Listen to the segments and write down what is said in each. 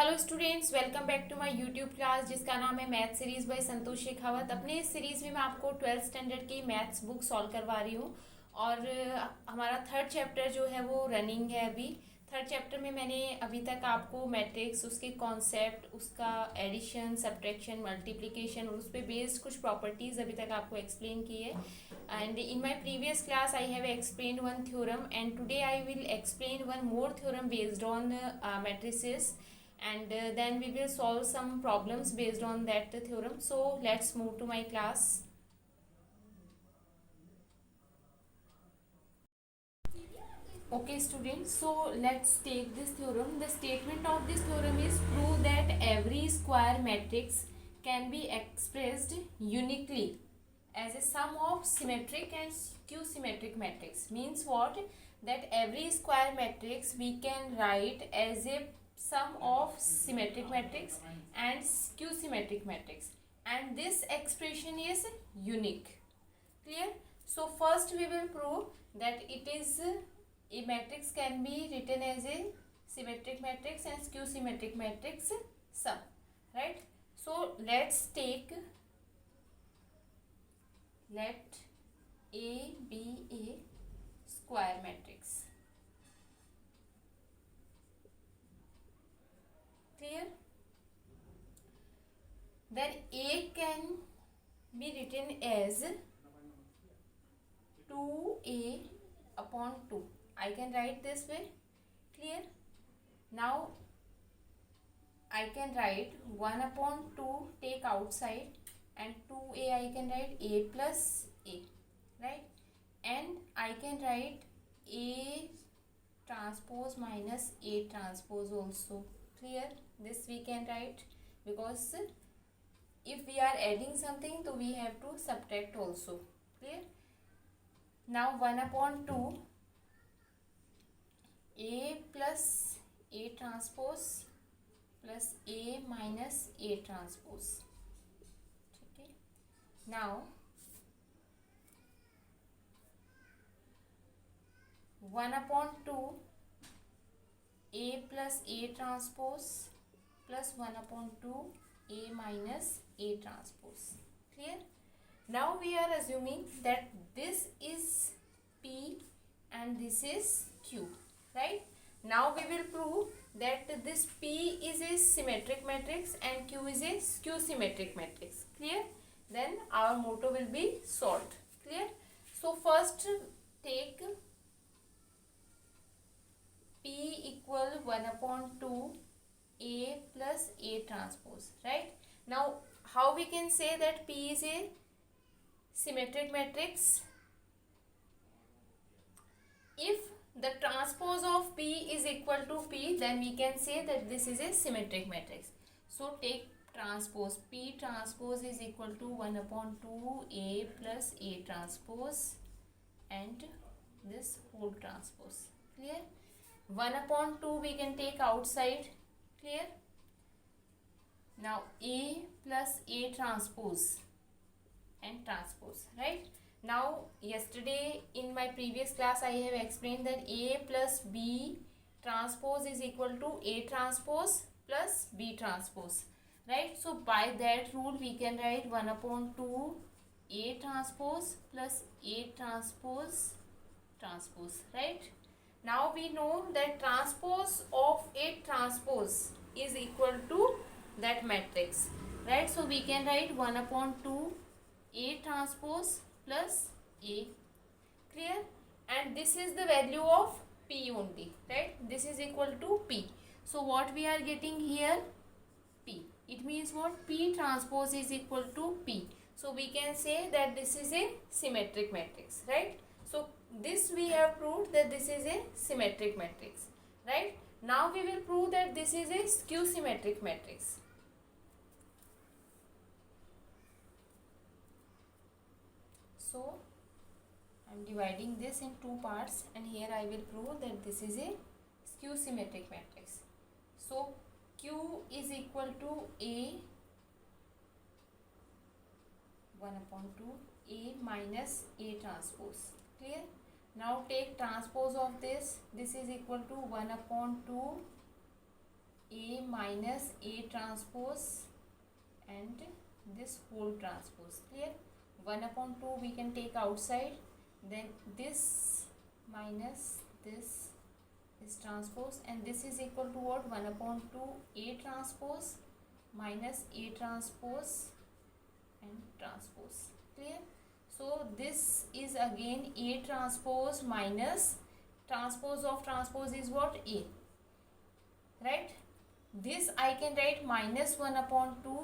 Hello students, welcome back to my YouTube class जिसका नाम है math series by Santosh Shekhawat. अपने इस सीरीज में मैं आपको 12th स्टैंडर्ड की मैथ्स बुक सॉल्व करवा रही हूँ और हमारा थर्ड चैप्टर जो है वो रनिंग है। अभी थर्ड चैप्टर में मैंने अभी तक आपको मैट्रिक्स, उसके कॉन्सेप्ट, उसका एडिशन, सब्ट्रैक्शन, मल्टीप्लिकेशन और उस पर बेस्ड कुछ प्रॉपर्टीज़ अभी तक आपको एक्सप्लेन की है। And in my previous class I have explained one theorem, and today I will explain one more theorem based on matrices, and then we will solve some problems based on that theorem. So let's move to my class. Okay students, so let's take this theorem. The statement of this theorem is prove that every square matrix can be expressed uniquely as a sum of symmetric and skew symmetric matrix. Means what? That every square matrix we can write as a sum of symmetric matrix and skew symmetric matrix, and this expression is unique. Clear? So first we will prove that it is a matrix can be written as a symmetric matrix and skew symmetric matrix sum, right? So let's take, let A be a square matrix. Clear? Then A can be written as 2A upon 2. I can write this way. Clear? Now I can write 1 upon 2, take outside, and 2A I can write A plus A, right? And I can write A transpose minus A transpose also. Clear? This we can write, because if we are adding something so we have to subtract also. Clear? Now 1 upon 2 A plus A transpose plus A minus A transpose. Okay. Now 1 upon 2 A plus A transpose plus 1 upon 2 A minus A transpose. Clear? Now we are assuming that this is P and this is Q, right? Now we will prove that this P is a symmetric matrix and Q is a skew symmetric matrix. Clear? Then our motto will be solved. Clear? So first take P equal 1 upon 2 A plus A transpose, right? Now how we can say that P is a symmetric matrix? If the transpose of P is equal to P, then we can say that this is a symmetric matrix. So take transpose. P transpose is equal to 1 upon 2 A plus A transpose and this whole transpose. Clear? 1 upon 2 we can take outside. Clear? Now A plus A transpose and transpose, right? Now yesterday in my previous class I have explained that A plus B transpose is equal to A transpose plus B transpose, right? So by that rule we can write 1 upon 2 A transpose plus A transpose transpose, right? Now we know that transpose of A transpose is equal to that matrix, right? So we can write 1 upon 2 A transpose plus A. Clear? And this is the value of P only, right? This is equal to P. So what we are getting here? P. It means what? P transpose is equal to P. So we can say that this is a symmetric matrix, right? So this we have proved that this is a symmetric matrix, right? Now we will prove that this is a skew symmetric matrix. So I am dividing this in two parts, and here I will prove that this is a skew symmetric matrix. So Q is equal to A 1 upon 2 A minus A transpose. Clear? Now take transpose of this. This is equal to 1 upon 2 A minus A transpose and this whole transpose. Clear? 1 upon 2 we can take outside, then this minus this is transpose, and this is equal to what? 1 upon 2 A transpose minus A transpose and transpose. Clear? So this is again A transpose minus transpose of transpose is what? A. Right? This I can write minus 1 upon 2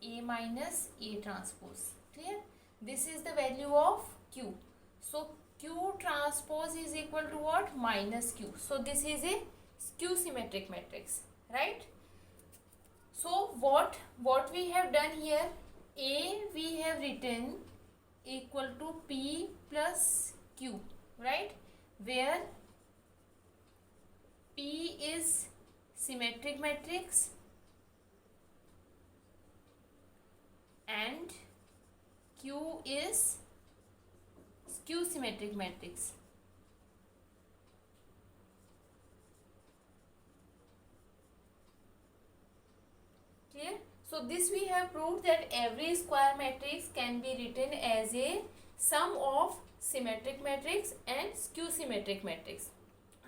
A minus A transpose. Clear? This is the value of Q. So Q transpose is equal to what? Minus Q. So this is a skew symmetric matrix. Right? So what we have done here, A we have written equal to P plus Q, right? Where P is symmetric matrix and Q is skew symmetric matrix. Clear? So this we have proved that every square matrix can be written as a sum of symmetric matrix and skew symmetric matrix.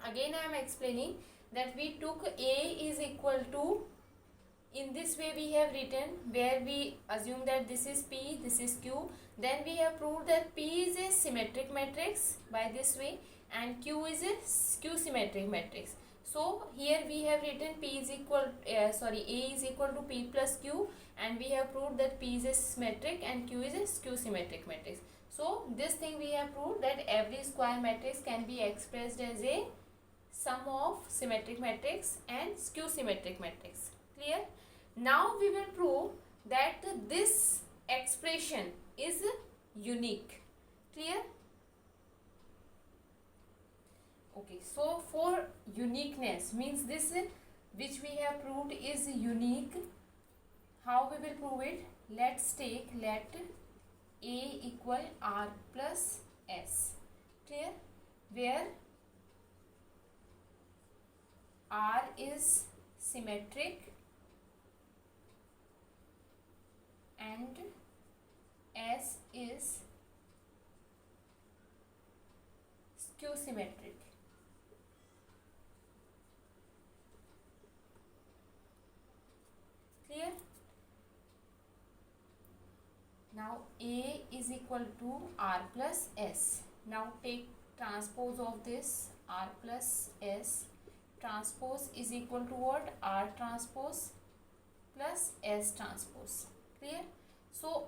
Again I am explaining that we took A is equal to, in this way we have written, where we assume that this is P, this is Q. Then we have proved that P is a symmetric matrix by this way and Q is a skew symmetric matrix. So here we have written P is equal, A is equal to P plus Q, and we have proved that P is a symmetric and Q is a skew symmetric matrix. So this thing we have proved that every square matrix can be expressed as a sum of symmetric matrix and skew symmetric matrix. Clear? Now we will prove that this expression is unique. Clear? Okay, so for uniqueness means this which we have proved is unique. How we will prove it? Let's take, let A equal R plus S. Clear? Where R is symmetric and S is skew symmetric. Clear? Now A is equal to R plus S. Now take transpose of this R plus S. Transpose is equal to what? R transpose plus S transpose. Clear? So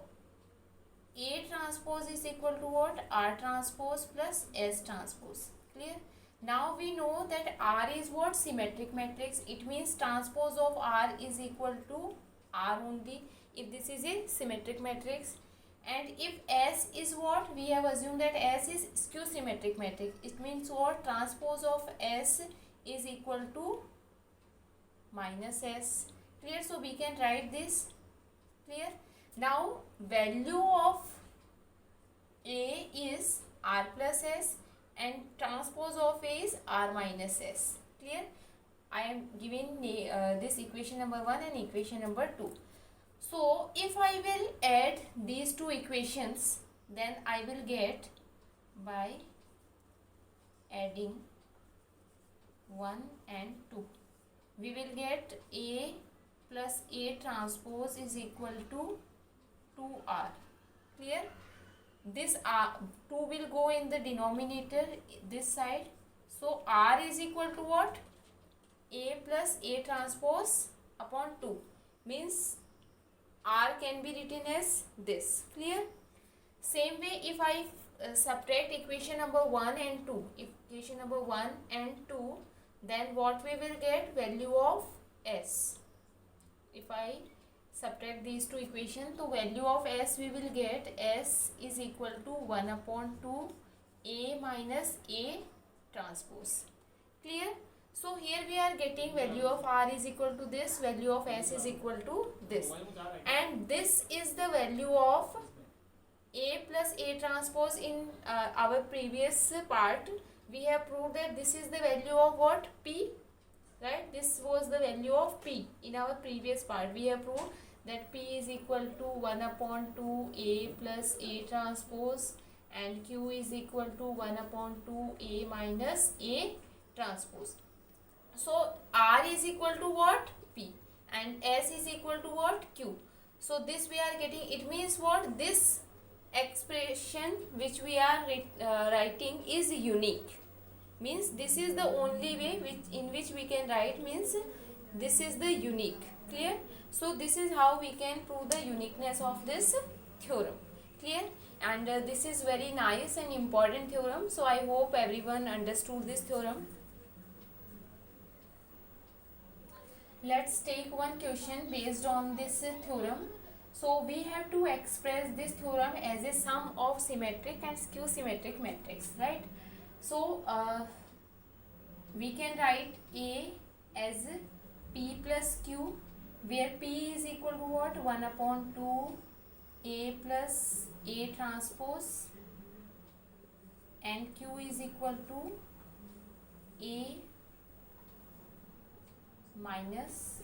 A transpose is equal to what? R transpose plus S transpose. Clear? Now we know that R is what? Symmetric matrix. It means transpose of R is equal to R only if this is a symmetric matrix. And if S is what? We have assumed that S is skew symmetric matrix. It means what? Transpose of S is equal to minus S. Clear? So we can write this. Clear? Now value of A is R plus S and transpose of A is R minus S. Clear? I am giving this equation number 1 and equation number 2. So if I will add these two equations, then I will get, by adding 1 and 2, we will get A plus A transpose is equal to 2R. Clear? This 2 will go in the denominator this side. So R is equal to what? A plus A transpose upon 2. Means R can be written as this. Clear? Same way if I subtract equation number 1 and 2. Equation number 1 and 2. Then what we will get? Value of S. If I subtract these two equations, so value of S we will get S is equal to 1 upon 2 A minus A transpose. Clear? So here we are getting value of R is equal to this, value of S is equal to this. And this is the value of A plus A transpose. In our previous part, we have proved that this is the value of what? P. right? This was the value of P. In our previous part we have proved that P is equal to 1 upon 2 A plus A transpose, and Q is equal to 1 upon 2 A minus A transpose. So R is equal to what? P, and S is equal to what? Q. So this we are getting, it means what? This expression which we are writing is unique, means this is the only way in which we can write, means this is the unique. Clear? So this is how we can prove the uniqueness of this theorem. Clear? And this is very nice and important theorem, so I hope everyone understood this theorem. Let's take one question based on this theorem. So we have to express this theorem as a sum of symmetric and skew symmetric matrix, right? So we can write A as P plus Q, where P is equal to what? 1 upon 2 A plus A transpose, and Q is equal to A minus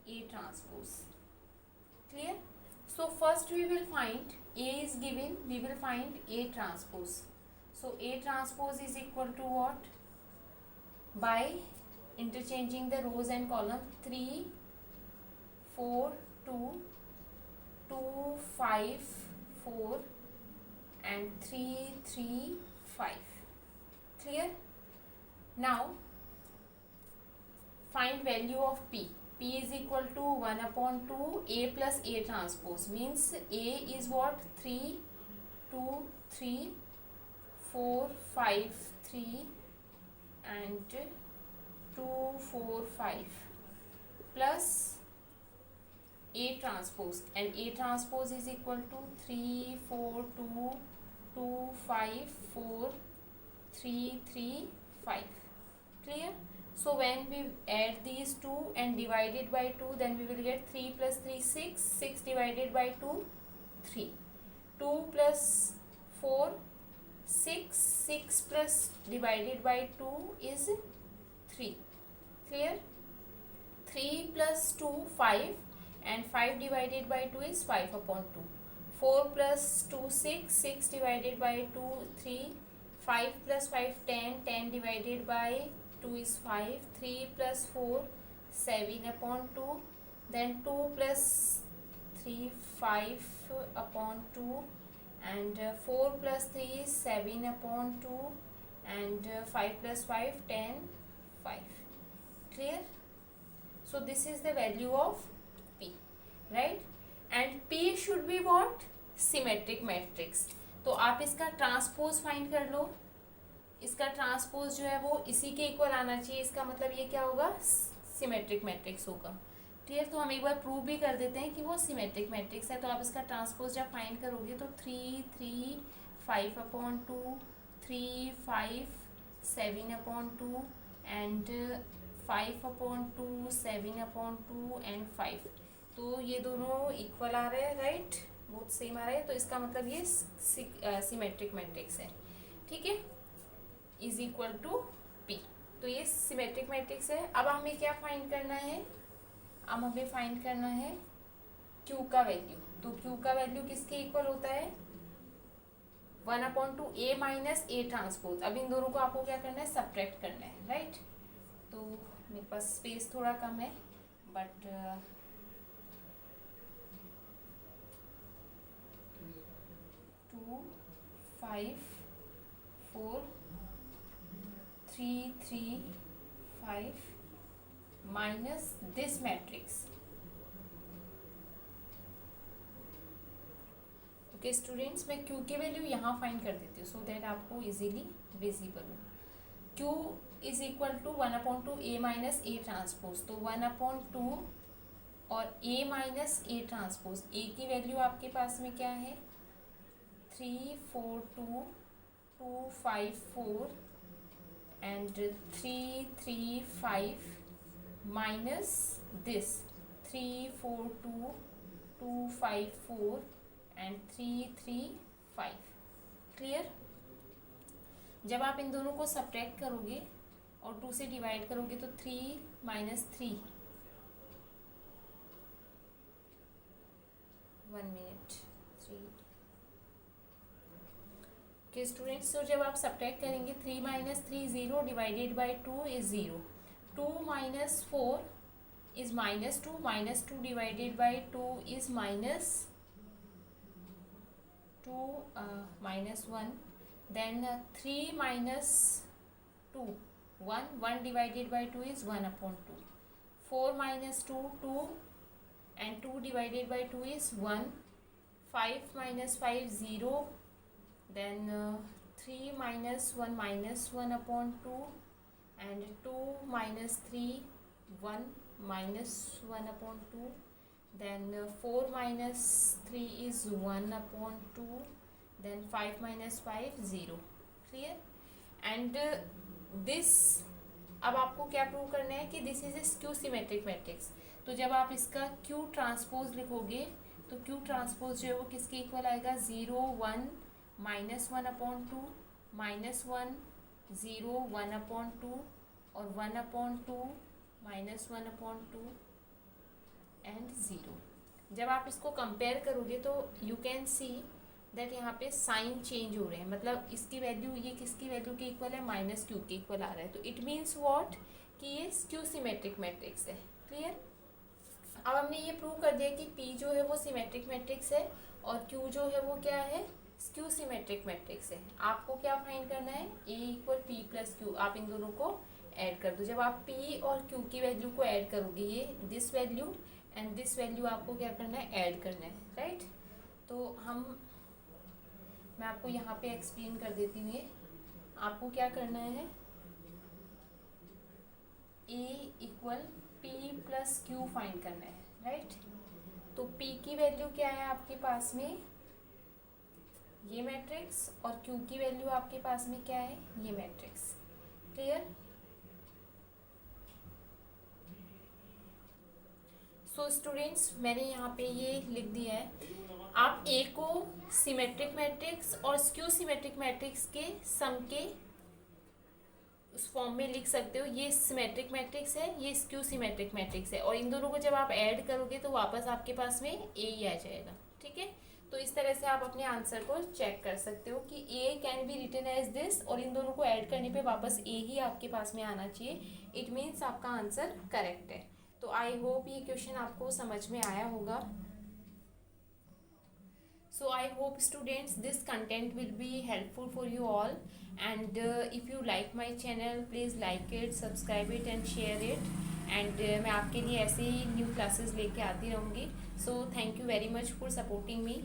A transpose. Clear? So first we will find A is given, we will find A transpose. So A transpose is equal to what? By interchanging the rows and column, 3 4 2 2 5 4 and 3 3 5. Clear? Now find value of P. P is equal to 1 upon 2 A plus A transpose, means A is what? 3 2 3 4 5 3 and 2 4 5 plus A transpose, and A transpose is equal to 3 4 2 2 5 4 3 3 5. Clear? So when we add these two and divide it by 2, then we will get 3 plus 3 6, 6 divided by 2 3, 2 plus 4 6, 6 plus divided by 2 is 3. Clear? 3 plus 2 5, and 5 divided by 2 is 5 upon 2. 4 plus 2 6, 6 divided by 2 3, 5 plus 5 10, 10 divided by 2 is 5, 3 plus 4 7 upon 2, then 2 plus 3 5 upon 2, and 4 plus 3 is 7 upon 2, and 5 plus 5 10 5. Clear? So this is the value of P, right? And P should be what? Symmetric matrix. तो आप इसका transpose find कर लो, इसका transpose जो है वो इसी के इक्वल आना चाहिए, इसका मतलब ये क्या होगा? सिमेट्रिक मैट्रिक्स होगा. क्लियर? तो हम एक बार प्रूव भी कर देते हैं कि वो सिमेट्रिक मैट्रिक्स है. तो आप इसका ट्रांसपोज जब फाइंड करोगे तो 3 3 5 upon 2 3 5 7 upon 2 and 5 upon 2 7 upon 2 and 5. तो ये दोनों इक्वल आ रहे हैं, राइट? बहुत सेम आ रहे हैं, तो इसका मतलब ये सिमेट्रिक मैट्रिक्स है. ठीक है? Is equal to P. तो ये सिमेट्रिक मैट्रिक्स है. अब हमें क्या फाइंड करना है? अब हमें फाइंड करना है Q का वैल्यू. तो Q का वैल्यू किसके इक्वल होता है? 1 upon 2 A minus A transpose. अब इन दोनों को आपको क्या करना है? सब्ट्रैक्ट करना है, राइट? तो मेरे पास स्पेस थोड़ा कम है, but 2 5 4 3 3 5 minus this matrix. Okay students, मैं Q की वैल्यू यहाँ फाइंड कर देती हूँ सो दैट आपको इजीली विजिबल हो. Q is equal to 1 upon 2 A minus A transpose. तो 1 अपॉन 2 और A minus A transpose. A की वैल्यू आपके पास में क्या है? 3 4 2 2 5 4 and 3 3 5 minus this 3 4 2 2 5 4 and 3 3 5. Clear? जब आप इन दोनों को सब्ट्रैक्ट करोगे और 2 से डिवाइड करोगे तो 3 माइनस 3, 1 मिनट 3। ओके स्टूडेंट्स, तो जब आप सब्ट्रैक्ट करेंगे 3 minus 3 0 divided by 2 is 0, 2 minus 4 is minus 2, minus 2 divided by 2 is minus 2 minus 1, then 3 minus 2 1, 1 divided by 2 is 1 upon 2, 4 minus 2 2 and 2 divided by 2 is 1, 5 minus 5 0, then 3 minus 1 upon 2 and 2 minus 3 1 minus 1 upon 2, then 4 minus 3 is 1 upon 2, then 5 minus 5 0, clear? and this अब आपको क्या prove करना है कि this is A skew symmetric matrix. तो जब आप इसका क्यू ट्रांसपोज लिखोगे तो क्यू ट्रांसपोज जो है वो किसके इक्वल आएगा, 0 1 माइनस 1 अपॉन 2 माइनस 1 0 1 अपॉन 2 और 1 अपॉन 2 माइनस 1 अपॉन 2 एंड 0। जब आप इसको कंपेयर करोगे तो यू कैन सी दैट यहाँ पे साइन चेंज हो रहे हैं, मतलब इसकी वैल्यू ये किसकी वैल्यू के इक्वल है, माइनस क्यू के इक्वल आ रहा है। तो इट मीन्स व्हाट कि ये स्क्यू सिमेट्रिक मैट्रिक्स है। क्लियर? अब हमने ये प्रूव कर दिया कि पी जो है वो सिमेट्रिक मैट्रिक्स है और क्यू जो है वो क्या है, स्क्यू सिमेट्रिक मैट्रिक्स है। आपको क्या फाइंड करना है, A equal P plus Q. आप इन दोनों को ऐड कर दो। जब आप पी और क्यू की वैल्यू को ऐड करोगे, ये this value and this value आपको क्या करना है, ऐड करना है, राइट? तो मैं आपको यहाँ पे एक्सप्लेन कर देती हूँ। ये आपको क्या करना है, A equal P plus Q find करना है, राइट? तो पी की वैल्यू क्या है आपके पास में, ये मैट्रिक्स, और क्यू की वैल्यू आपके पास में क्या है, ये मैट्रिक्स। क्लियर? सो स्टूडेंट्स, मैंने यहाँ पे ये लिख दिया है। आप ए को सिमेट्रिक मैट्रिक्स और स्क्यू सिमेट्रिक मैट्रिक्स के सम के उस फॉर्म में लिख सकते हो। ये सिमेट्रिक मैट्रिक्स है, ये स्क्यू सिमेट्रिक मैट्रिक्स है, और इन दोनों को जब आप ऐड करोगे तो वापस आपके पास में ए ही आ जाएगा। ठीक है? तो इस तरह से आप अपने आंसर को चेक कर सकते हो कि A can be written as this, और इन दोनों को ऐड करने पे वापस ए ही आपके पास में आना चाहिए। इट मीन्स आपका आंसर करेक्ट है। तो आई होप ये क्वेश्चन आपको समझ में आया होगा। So I hope students this content will be helpful for you all, and if you like my channel please like it, subscribe it and share it, and मैं आपके लिए ऐसे ही न्यू क्लासेस लेके आती रहूँगी। So thank you very much for supporting me.